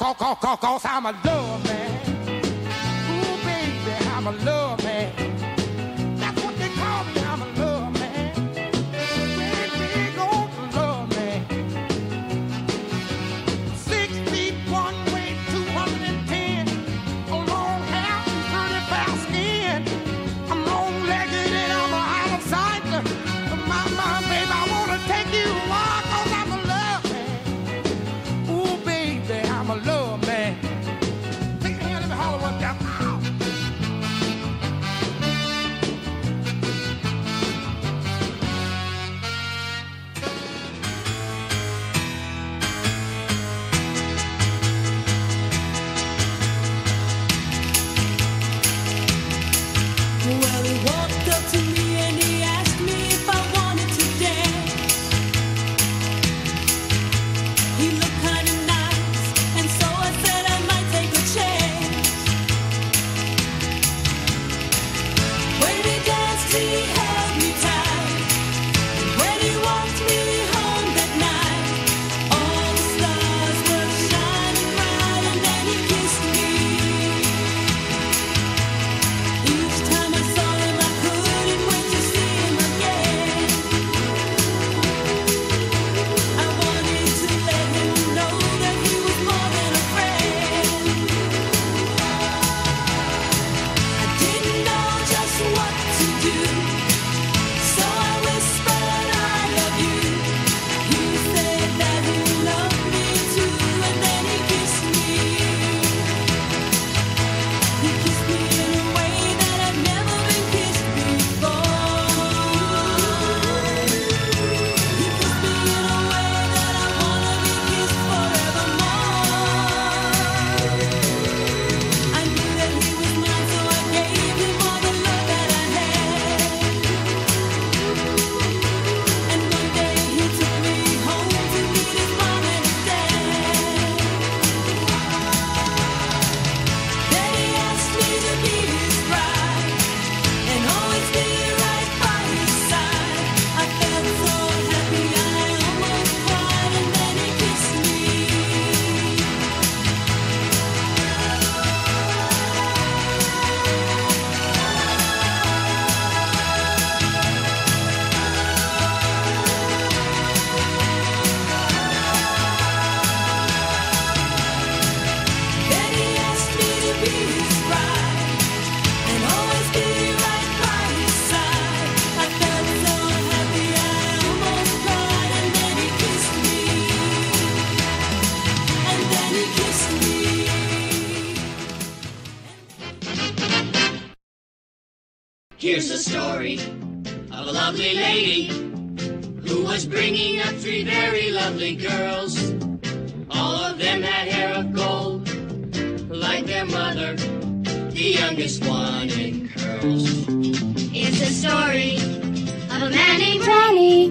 cause I'm a love man. Ooh, baby, I'm a love man. That's what they call me, I'm a love man. Big old love man. 6 feet 1 way, 210. A long hair and pretty fair skin. I'm long-legged and I'm a out of sight. My, baby, I wanna take you a walk, cause I'm a love man. Ooh, baby, I'm a love man. Take your hand, let me holler one time. Well, he walked up to me and he asked me if I wanted to dance. He looked kind of nice, and so I said I might take a chance. When we danced, he held me tight. When he walked me home that night, all the stars were shining bright, and then he kissed me. Each time I saw him, I couldn't wait to see him again. I wanted to let him know that he was more than a friend. I didn't know just what to do, so I whispered, "I love you." He said that he loved me too, and then he kissed me. He kissed me in a way that I'd never been kissed before. He kissed me in a way that I wanna be kissed forevermore. I knew that he was mine, so I gave him all the love that I had. And one day he took me home to meet his mom and his dad. Then he asked me to be his bride and always be right by his side. I felt so happy I almost cried, and then he kissed me. Then he asked me to be his bride and always be right by his side. I felt so happy I almost cried, and then he kissed me. And then he kissed me. Here's the story of a lovely lady who was bringing up 3 very lovely girls. All of them had hair of gold, like their mother, the youngest one in curls. It's a story of a man named Granny,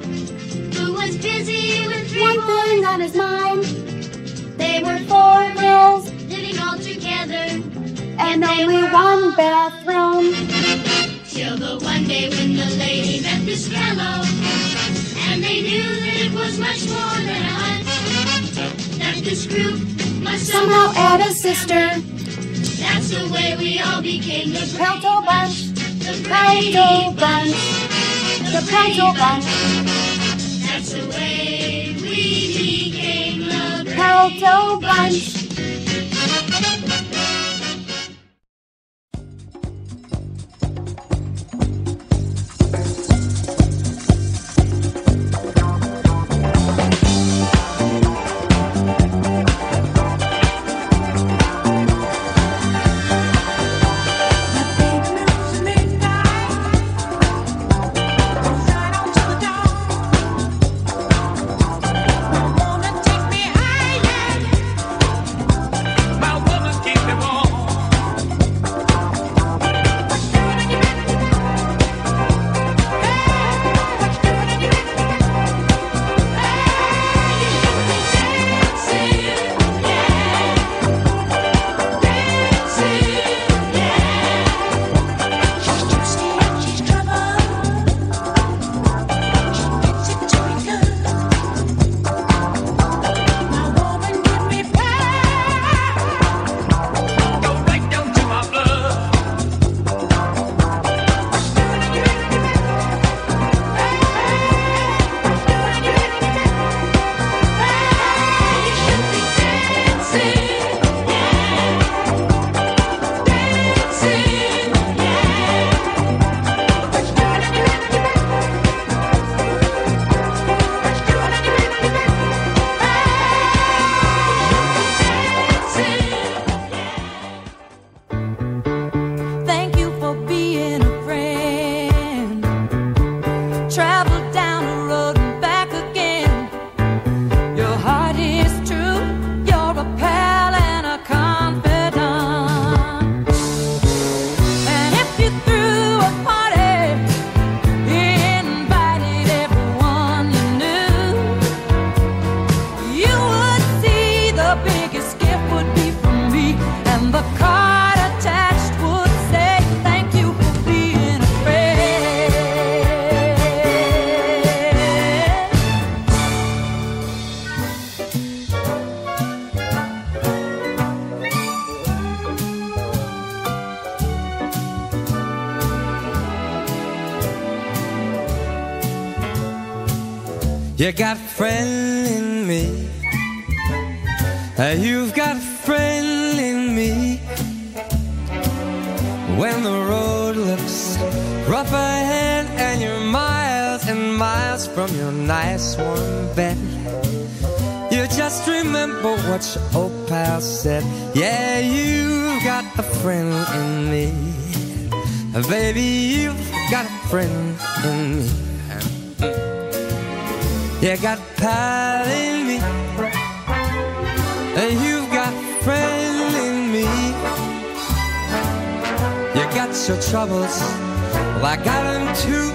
who was busy with 3 one thing boys. on his mind. They were 4 girls Living all together and only one bathroom. till the one day when the lady met this fellow, and they knew that it was much more than a hunch, that this group must Somehow add a sister. That's the way we all became the Pelto bunch, the Pelto bunch, the Pelto bunch, That's the way we became the Pelto bunch. Wanna take me higher. And the card attached would say, thank you for being a friend. You got a friend in me. You've got a friend in me. When the road looks rough ahead and you're miles and miles from your nice warm bed, you just remember what your old pal said. Yeah, you've got a friend in me. Baby, you've got a friend in me. You got a pal in me. You've got a friend in me. You got your troubles, well, I got them too.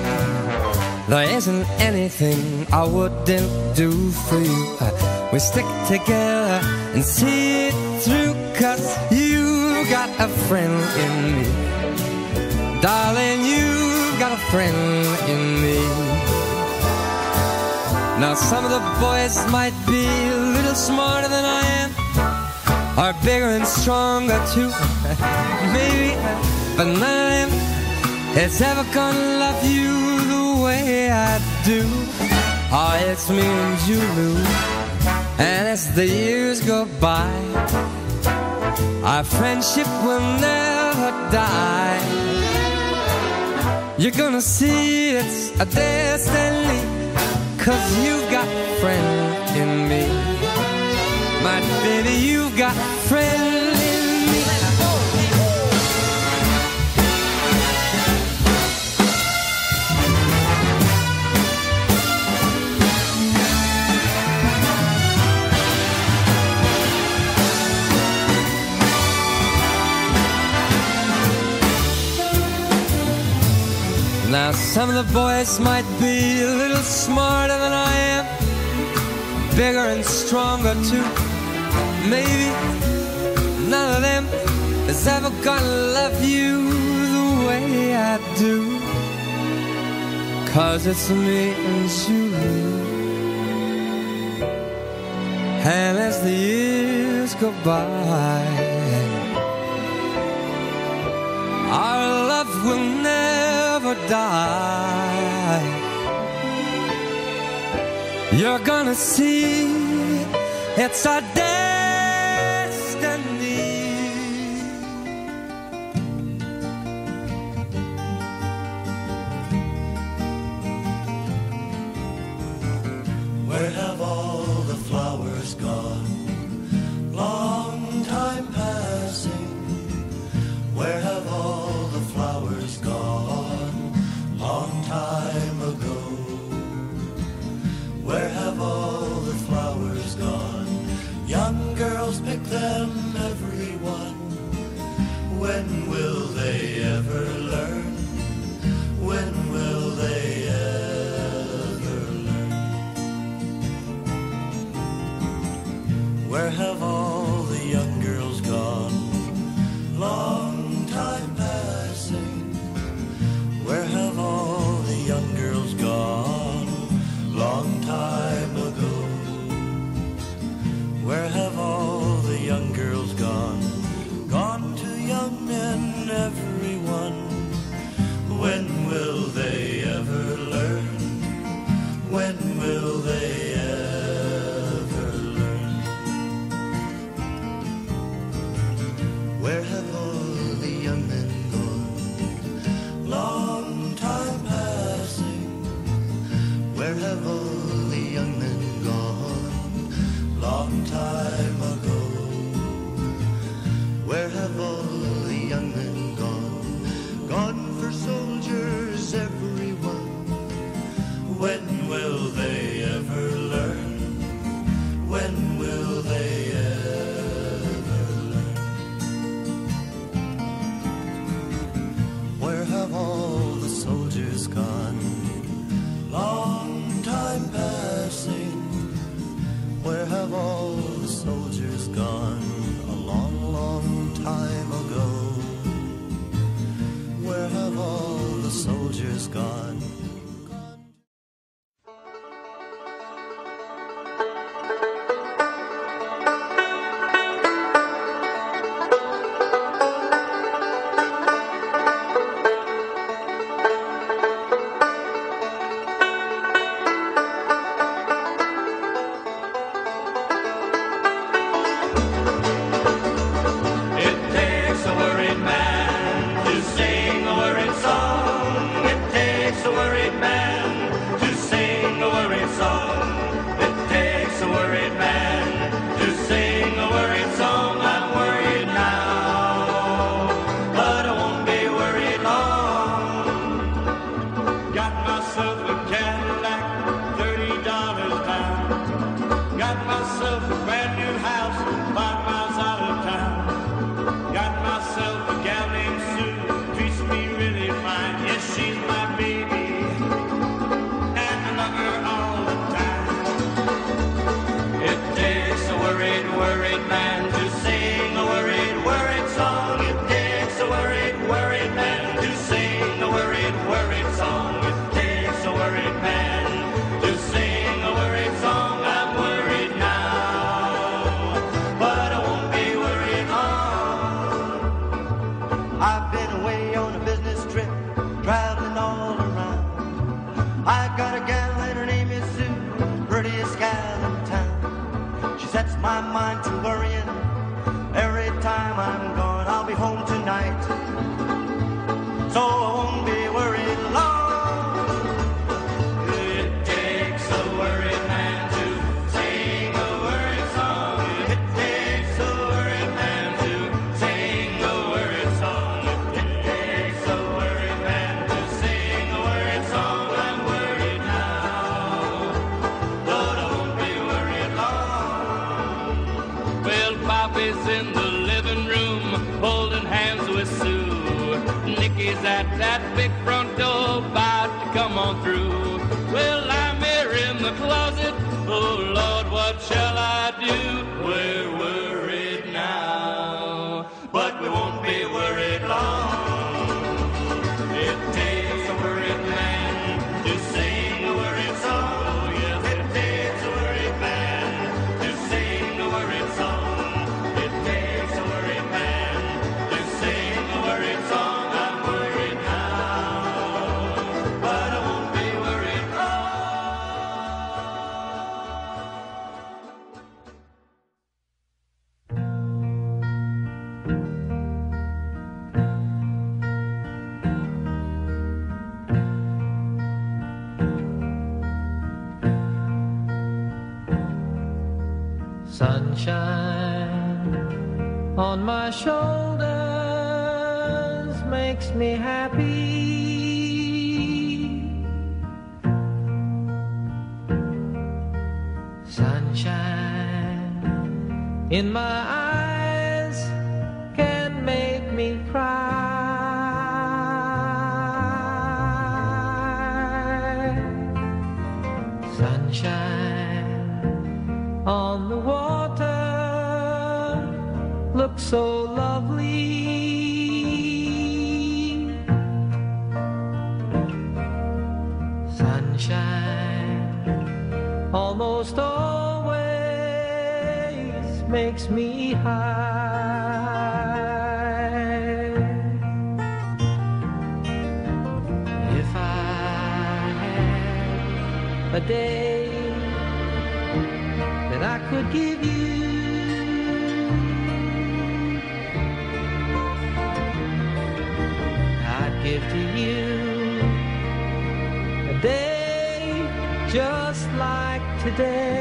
There isn't anything I wouldn't do for you. We stick together and see it through, 'cause you got a friend in me. Darling, you've got a friend in me. Now some of the boys might be a little smarter than I am, or bigger and stronger too, maybe, but none of them is ever gonna love you the way I do. Oh, it's me and you, Lou, and as the years go by, our friendship will never die. You're gonna see it's a destiny, 'cause you've got a friend in me. My baby, you've got a friend in me. Now some of the boys might be a little smarter than I am, bigger and stronger too, maybe. None of them is ever gonna love you the way I do, 'cause it's me and you. And as the years go by, our love will never die. You're gonna see it's our destiny. Where have all the flowers gone? Long time passing. Where have all the flowers gone? Long time ago. Where have all the flowers gone? Young girls pick them, everyone. When will they ever learn? When will they ever learn? Where have all the young girls gone? Long time passing. Where have all the young girls gone? Long time ago. Where have all the young girls gone? Gone to young men, everyone. When will they ever learn? When will they ever learn? Where have all the young men gone? Long time passing. Where have all the young men gone? Long time ago. Where have all the young men gone? Gone for soldiers, everyone. When will they ever learn? When will they ever learn? Where have all the soldiers gone? Long time passing. Where have all the mind to worrying. Every time I'm gone, I'll be home tonight. So I won't be worried long. It takes a worried man to sing a worried song. It takes a worried man to sing a worried song. It takes a worried man to sing a worried song. I'm worried now, but I won't be worried long. Well, Bobby's in the living room holding hands with Sue. Nicky's at that big front door about to come on through. Well, I'm here in the closet. Oh, Lord, what shall I do? We're worried now, But we won't be worried long. It takes a worried man to sing a worried song. Oh, yes, it takes a worried man to sing a worried song. It takes a worried man to sing a worried song. I'm worried now, but I won't be worried Sunshine on my shoulders makes me happy. Sunshine in my eyes can make me cry. Sunshine on the water looks so lovely. Sunshine almost always makes me high. If I had a day that I could give you, I'd give to you a day just like today.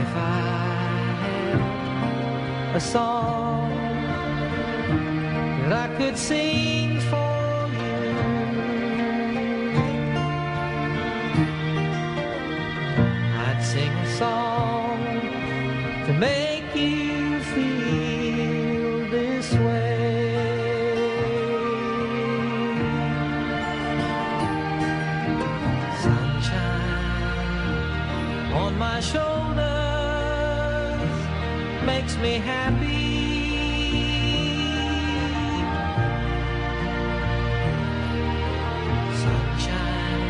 If I had a song that I could sing for you, I'd sing a song to make you feel this way. Sunshine on my shoulders makes me happy. Sunshine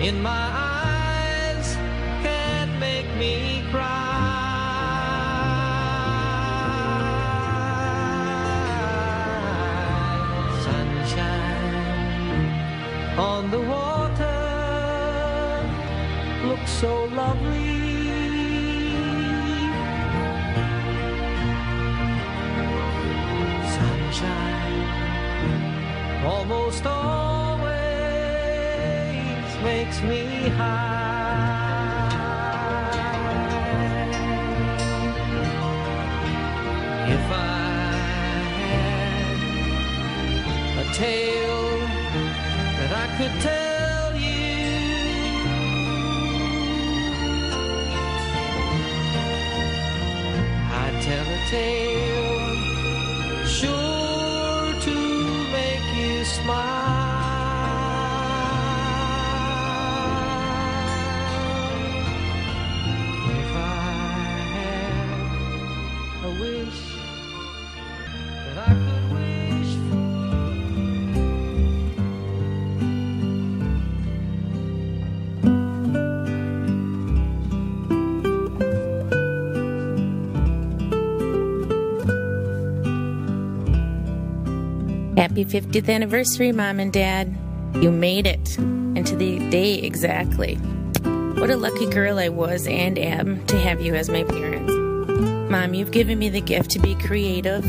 in my eyes can't make me cry. Sunshine on the water looks so lovely. Sunshine almost always makes me high. If I had a tale that I could tell you, I'd tell a tale sure to make you smile. If I had a wish that I could wish for, Happy 50th anniversary, Mom and Dad. You made it. And and to the day exactly. What a lucky girl I was and am to have you as my parents. Mom, you've given me the gift to be creative,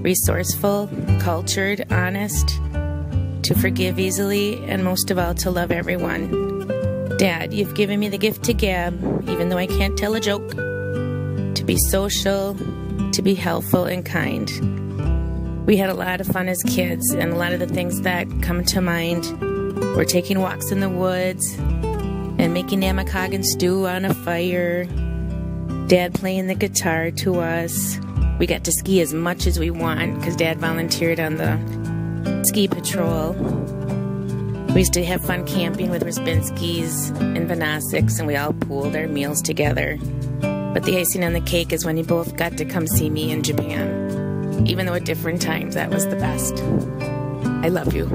resourceful, cultured, honest, to forgive easily, and most of all, to love everyone. Dad, you've given me the gift to gab, even though I can't tell a joke, to be social, to be helpful and kind. We had a lot of fun as kids, and a lot of the things that come to mind were taking walks in the woods and making namakogan stew on a fire, Dad playing the guitar to us. We got to ski as much as we want because Dad volunteered on the ski patrol. We used to have fun camping with Rspinskis and Vanasics, and we all pooled our meals together. But the icing on the cake is when you both got to come see me in Japan. Even though at different times, that was the best. I love you.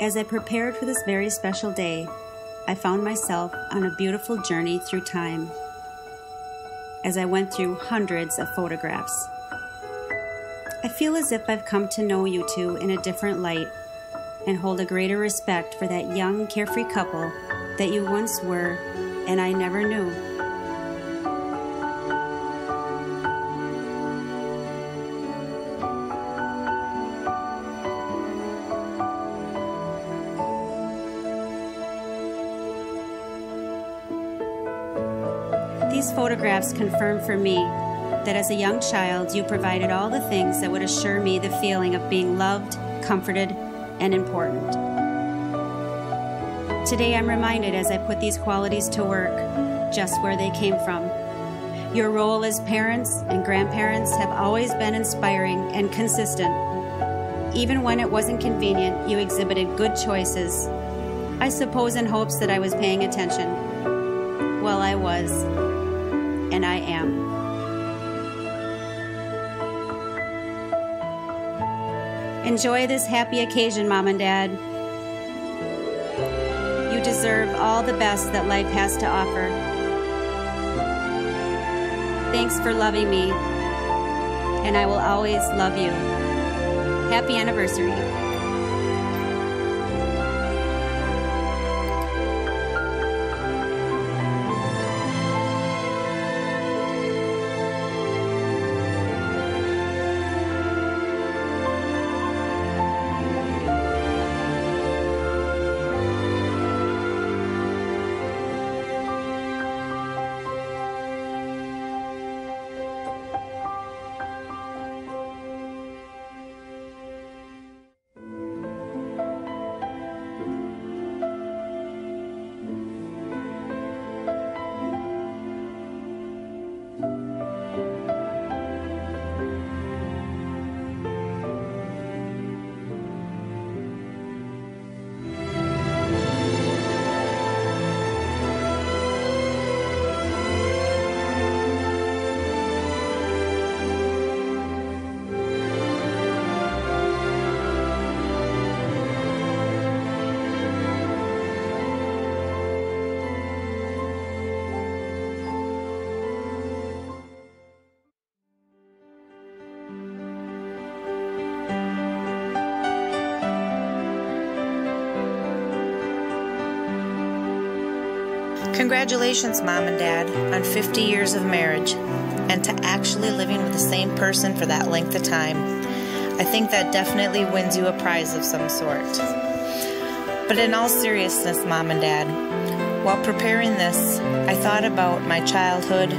As I prepared for this very special day, I found myself on a beautiful journey through time as I went through hundreds of photographs. I feel as if I've come to know you two in a different light and hold a greater respect for that young, carefree couple that you once were and I never knew. These photographs confirm for me that as a young child, you provided all the things that would assure me the feeling of being loved, comforted, and important. Today, I'm reminded as I put these qualities to work, just where they came from. Your role as parents and grandparents have always been inspiring and consistent. Even when it wasn't convenient, you exhibited good choices, I suppose in hopes that I was paying attention. Well, I was. And I am. Enjoy this happy occasion, Mom and Dad. You deserve all the best that life has to offer. Thanks for loving me, and I will always love you. Happy anniversary. Congratulations, Mom and Dad, on 50 years of marriage, and to actually living with the same person for that length of time. I think that definitely wins you a prize of some sort. But in all seriousness, Mom and Dad, while preparing this, I thought about my childhood,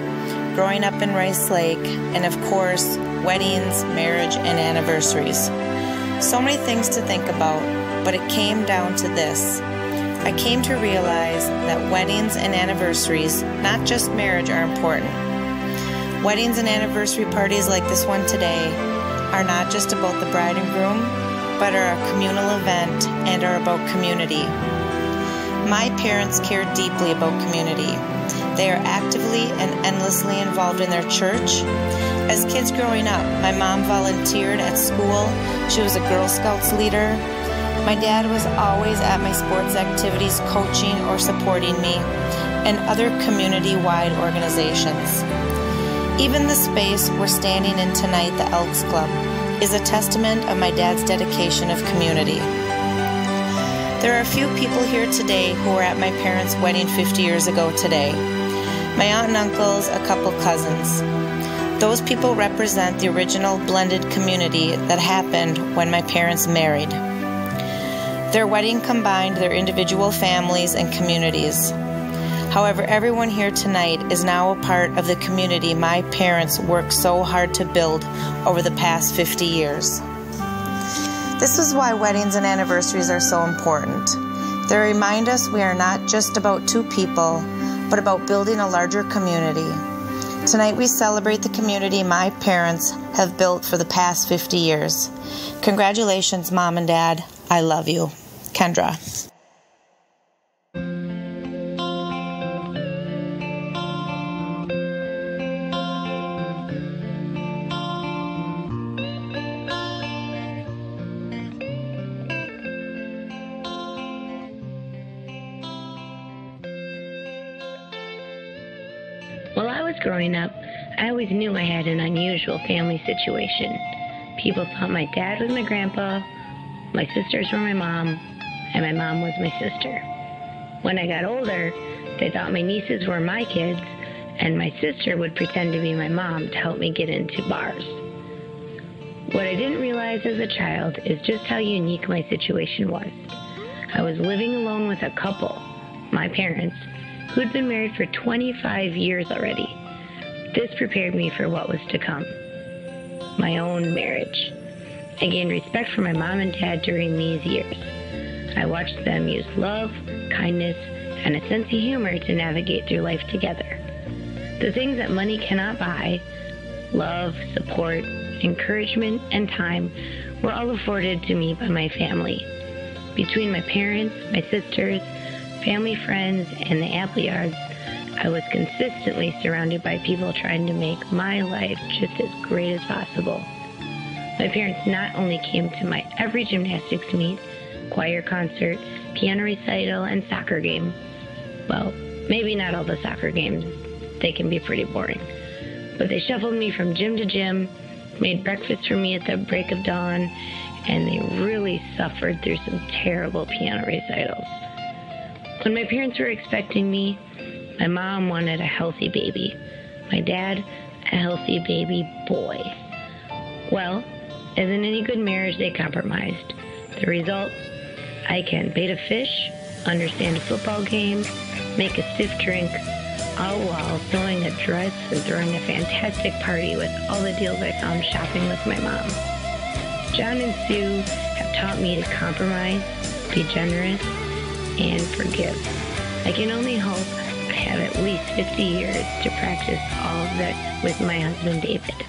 growing up in Rice Lake, and of course, weddings, marriage, and anniversaries. So many things to think about, but it came down to this. I came to realize that weddings and anniversaries, not just marriage, are important. Weddings and anniversary parties like this one today are not just about the bride and groom, but are a communal event and are about community. My parents care deeply about community. They are actively and endlessly involved in their church. As kids growing up, my mom volunteered at school. She was a Girl Scouts leader. My dad was always at my sports activities, coaching or supporting me, and other community-wide organizations. Even the space we're standing in tonight, the Elks Club, is a testament of my dad's dedication of community. There are a few people here today who were at my parents' wedding 50 years ago today. My aunt and uncles, a couple cousins. Those people represent the original blended community that happened when my parents married. Their wedding combined their individual families and communities. However, everyone here tonight is now a part of the community my parents worked so hard to build over the past 50 years. This is why weddings and anniversaries are so important. They remind us we are not just about two people, but about building a larger community. Tonight we celebrate the community my parents have built for the past 50 years. Congratulations, Mom and Dad. I love you. Kendra. While I was growing up, I always knew I had an unusual family situation. People thought my dad was my grandpa, my sisters were my mom, and my mom was my sister. When I got older, they thought my nieces were my kids, and my sister would pretend to be my mom to help me get into bars. What I didn't realize as a child is just how unique my situation was. I was living alone with a couple, my parents, who'd been married for 25 years already. This prepared me for what was to come. My own marriage. I gained respect for my mom and dad during these years. I watched them use love, kindness, and a sense of humor to navigate through life together. The things that money cannot buy, love, support, encouragement, and time, were all afforded to me by my family. Between my parents, my sisters, family friends, and the Appleyards, I was consistently surrounded by people trying to make my life just as great as possible. My parents not only came to my every gymnastics meet, choir concert, piano recital, and soccer game. Well, maybe not all the soccer games. They can be pretty boring. But they shuffled me from gym to gym, made breakfast for me at the break of dawn, and they really suffered through some terrible piano recitals. When my parents were expecting me, my mom wanted a healthy baby. My dad, a healthy baby boy. Well, as in any good marriage, they compromised. The result, I can bait a fish, understand a football game, make a stiff drink, all while sewing a dress and throwing a fantastic party with all the deals I found shopping with my mom. John and Sue have taught me to compromise, be generous, and forgive. I can only hope I have at least 50 years to practice all of that with my husband, David.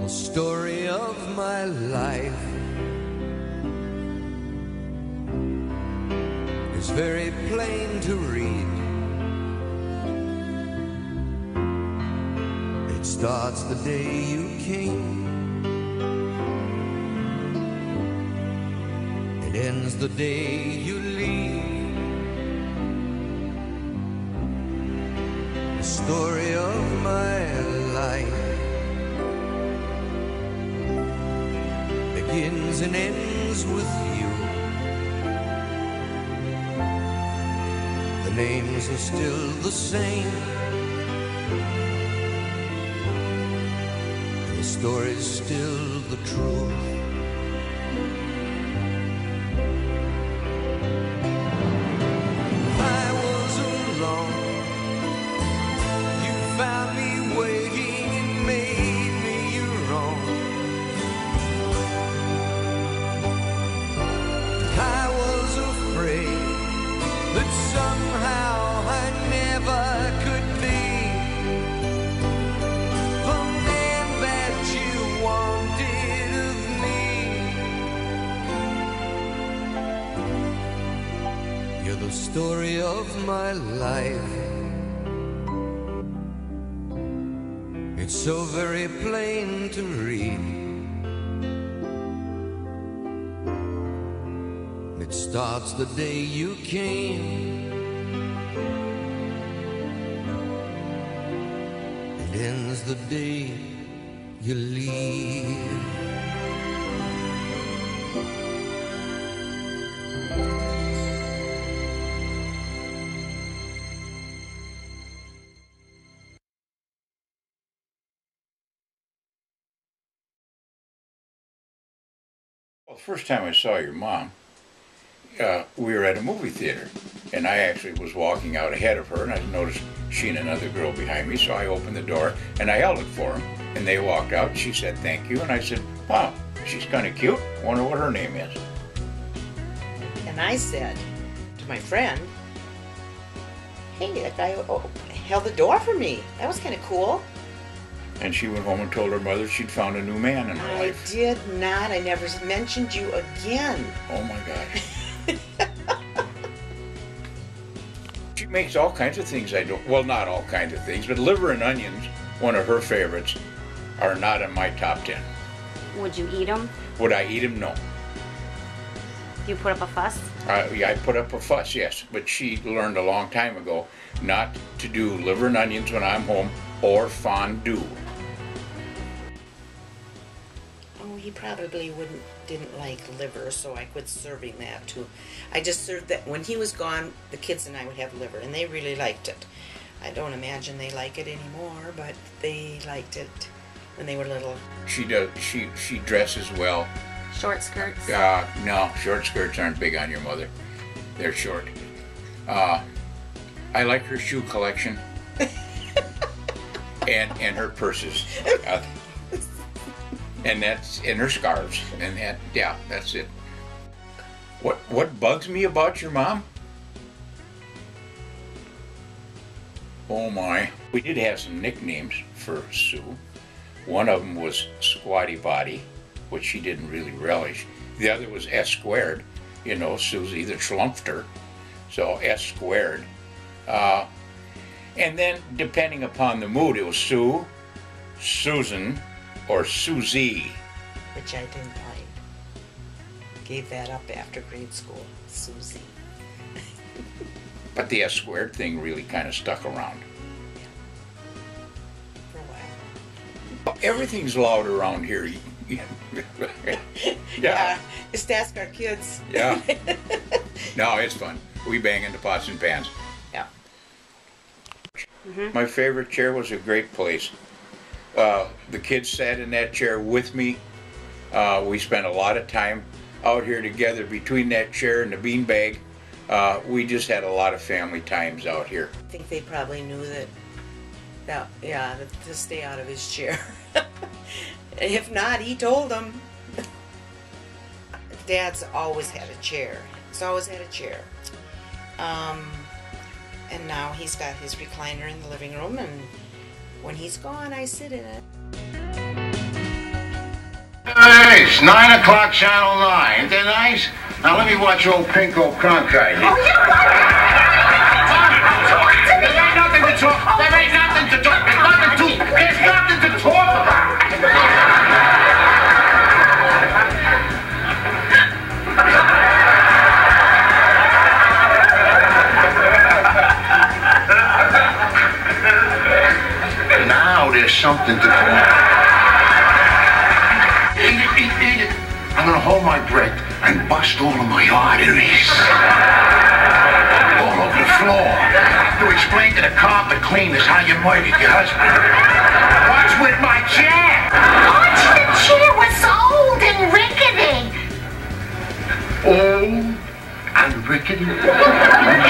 The story of my life is very plain to read. It starts the day you came, it ends the day you leave. The story of my life begins and ends with you. The names are still the same, and the story's still the truth. story of my life. It's so very plain to read. It starts the day you came and ends the day you leave. Well, the first time I saw your mom, we were at a movie theater, and I actually was walking out ahead of her, and I noticed she and another girl behind me, so I opened the door, and I held it for them, and they walked out. She said, "Thank you," and I said, "Wow, she's kind of cute. Wonder what her name is." And I said to my friend, "Hey, that guy held the door for me. That was kind of cool." And she went home and told her mother she'd found a new man in her life. I did not. I never mentioned you again. Oh my gosh. She makes all kinds of things I don't, well, not all kinds of things, but liver and onions, one of her favorites, are not in my top 10. Would you eat them? Would I eat them? No. You put up a fuss? Yeah, I put up a fuss, yes. But she learned a long time ago not to do liver and onions when I'm home, or fondue. Oh, he probably didn't like liver, so I quit serving that too. I just served that when he was gone. The kids and I would have liver, and they really liked it. I don't imagine they like it anymore, but they liked it when they were little. She does. She dresses well. Short skirts? No, short skirts aren't big on your mother. They're short. I like her shoe collection. And her purses, and that's in her scarves, and that, yeah, that's it. What bugs me about your mom? Oh my! We did have some nicknames for Sue. One of them was Squatty Body, which she didn't really relish. The other was S squared. You know, Susie the Schlumpfter, so S squared. And then, depending upon the mood, it was Sue, Susan, or Susie. Which I didn't like. Gave that up after grade school, Susie. But the S squared thing really kind of stuck around. Yeah. For a while. Everything's loud around here. Yeah. Just ask our kids. Yeah. No, it's fun. We bang into pots and pans. Yeah. My favorite chair was a great place. The kids sat in that chair with me. We spent a lot of time out here together between that chair and the beanbag. We just had a lot of family times out here. I think they probably knew that to stay out of his chair. If not, he told them. Dad's always had a chair. He's always had a chair. And now he's got his recliner in the living room, and when he's gone, I sit in it. Hey, it's 9 o'clock, Channel 9. Isn't that nice? Now let me watch old Pinko Cronkite. Oh, yeah, There ain't nothing to talk. There ain't nothing to talk. There's nothing to talk about. Now there's something to talk. Eat it. I'm gonna hold my breath and bust all of my arteries. All over the floor. You explain to the carpet cleaners how you murdered your husband. What's with my chair? Arch, the chair was old and rickety. Old and rickety? You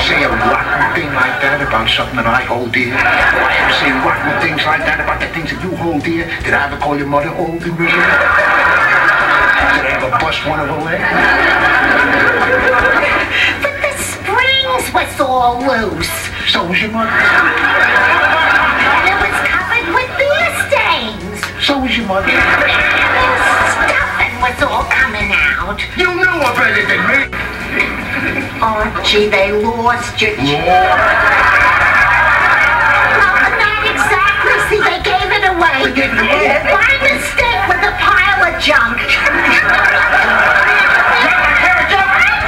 say a rotten thing like that about something that I hold dear? Do I ever say rotten things like that about the things that you hold dear? Did I ever call your mother old and rickety? Did I ever bust one of her legs? But the springs was all loose. So was your mother. And it was covered with beer stains. So was your mother. The stuffing was all coming out. You knew her better than me. Oh, gee, they lost you. Not exactly. See, they gave it away. They gave it away? By mistake with a pile of junk.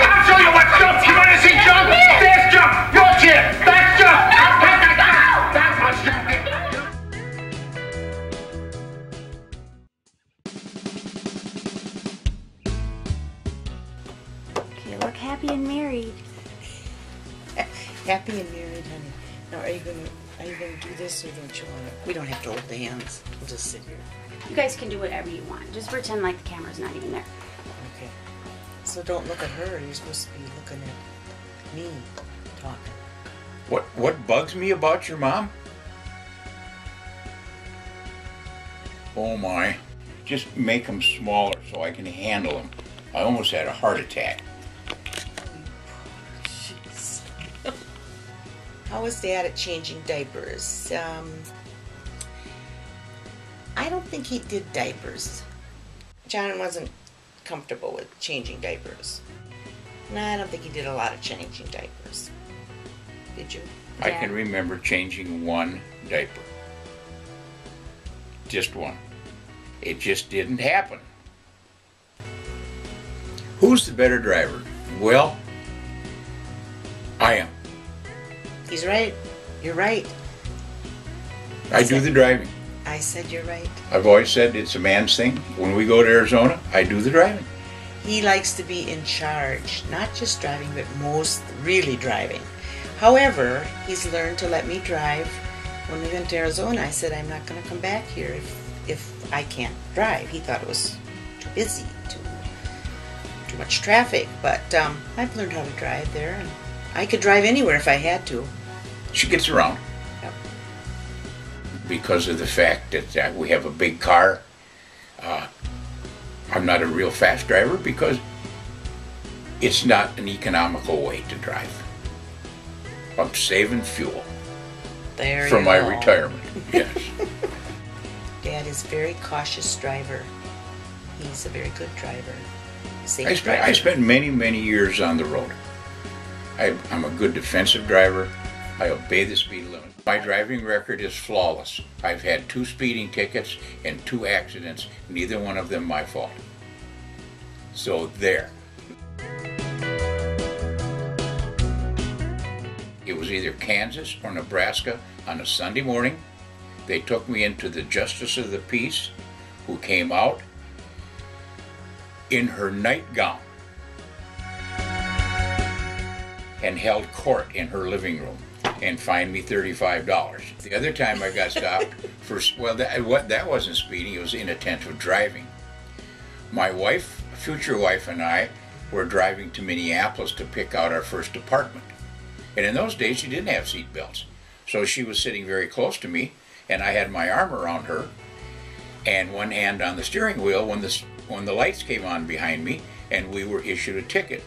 I'll show you what's jump. You want to see jump? There's jump. Your chair. That's jump. That's what's jump. Okay, look happy and married. Happy and married, honey. Now, are you gonna do this, or don't you want to? We don't have to hold the hands. We'll just sit here. You guys can do whatever you want. Just pretend like the camera's not even there. Okay. So don't look at her. You're supposed to be looking at me, talking. What bugs me about your mom? Oh my. Just make them smaller so I can handle them. I almost had a heart attack. Jeez. How was Dad at changing diapers? I don't think he did diapers. John wasn't comfortable with changing diapers. No, I don't think he did a lot of changing diapers. Did you? I can remember changing one diaper. Just one. It just didn't happen. Who's the better driver? Well, I am. He's right. You're right. I do the driving. I said you're right. I've always said it's a man's thing. When we go to Arizona, I do the driving. He likes to be in charge, not just driving, but most really driving. However, he's learned to let me drive. When we went to Arizona, I said, I'm not going to come back here if I can't drive. He thought it was too busy, too much traffic. But I've learned how to drive there, and I could drive anywhere if I had to. She gets around. Yep. Because of the fact that we have a big car. I'm not a real fast driver because it's not an economical way to drive. I'm saving fuel for my retirement. Yes. Dad is a very cautious driver. He's a very good driver. Safe I spent many, many years on the road. I'm a good defensive driver. I obey the speed limit. My driving record is flawless. I've had 2 speeding tickets and 2 accidents, neither one of them my fault. So there. It was either Kansas or Nebraska on a Sunday morning. They took me into the Justice of the Peace, who came out in her nightgown and held court in her living room and fined me $35. The other time I got stopped for, well, that wasn't speeding, it was inattentive driving. My wife, future wife, and I were driving to Minneapolis to pick out our first apartment. And in those days, she didn't have seat belts. So she was sitting very close to me, and I had my arm around her, and one hand on the steering wheel when the lights came on behind me, and we were issued a ticket.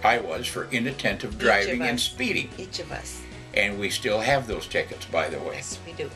I was for inattentive driving and speeding. Each of us. And we still have those tickets, by the way. Yes, we do.